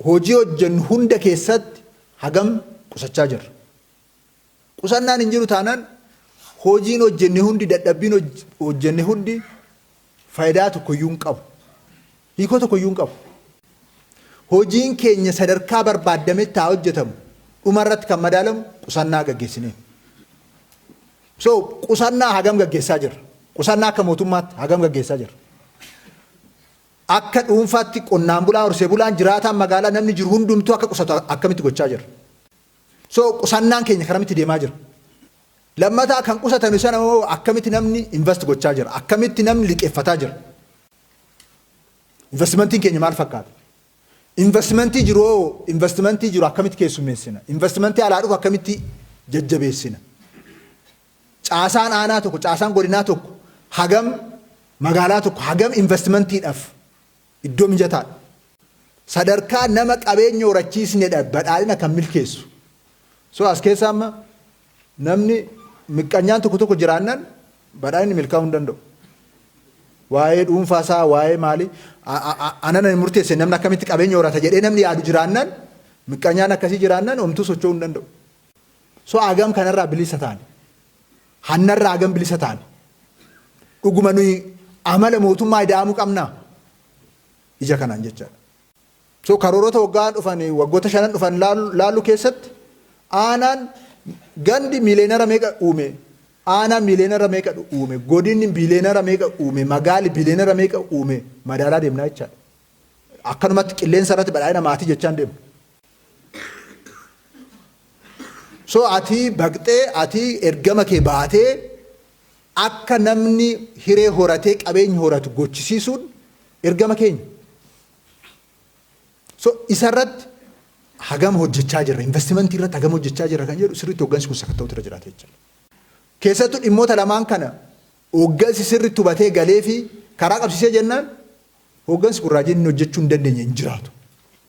hojii hojjennu hunda keessatti hagam qusachaa jirra. Qusannaan hin jiru taanaan hojiin hojjenne hundi dadhabbiin hojjenne hundi faayidaa tokkoyyuu hin qabu. Hiikoo tokkoyyuu hin qabu. Hojiin keenya sadarkaa barbaadametti haa hojjetamu. Dhumarratti kan madaalamu qusannaa gaggeessineen. So qusannaa hagam gaggeessaa jirra. Qusannaa akka mootummaatti hagam gaggeessaa jirra. Akka dhuunfaatti qonnaan bulaa horsee bulaan jiraataan magaalaa namni jiru hundumtuu akka qusatu akkamitti gochaa jirra. So qusannaan keenya karamitti deemaa jira. Lammataa kan qusatan sana akkamitti namni invest gochaa jira. Akkamitti namni liqeeffataa jira. Investmentiin keenya maal fakkaata? Investmentii jiru akkamitti keessummeessina? Investmentii alaa dhufu akkamitti jajjabeessina? Caasaan aanaa tokko, caasaan godinaa tokko, hagam magaalaa tokko, hagam investmentiidhaaf iddoo mijataadha. Sadarkaa nama qabeenya horachiisnedha badhaadhina kan milkeessu. So as keessa amma namni miqqanyaan tokko jiraannan badhaadhinni milkaa'uu hin danda'u. Waa'ee dhuunfaasaa, waa'ee maalii anana murteesse namni akkamitti qabeenya horata jedhee namni yaadu jiraannan miqqanyaan akkasii jiraannan homtuu socho'uu hin danda'u. So hagam kanarraa bilisa taane. Hannarraa hagam bilisa taane. Dhuguma nuyi amala mootummaa ida'amuu qabnaa. Ija kanaan jechaadha. So karoorota waggoota 5 dhufan laallu keessatti aanaan gandi miileenara meeqa uume? Aanaan miileenara meeqa uume? Godinni biileenara meeqa uume? Magaali biileenara meeqa uume? Madaalaa deemnaa jechaadha. Akkanumatti qilleensa irratti badhaadhina maatii jechaan deemu. So ati baqxee ati ergama kee baatee akka namni hiree horatee qabeenya horatu gochisiisuun ergama keenya. So isarratti hagam hojjechaa jirra. Investimentii irratti hagam hojjechaa jirra kan jedhu sirriitti hooggansi kun sakatta'utu irra jiraata jechuudha. Keessattuu dhimmoota lamaan kana hooggansi sirriitti hubatee galee fi karaa qabsiisee jennaan hooggansi kun raajii inni hojjechuu hin dandeenye hin jiraatu.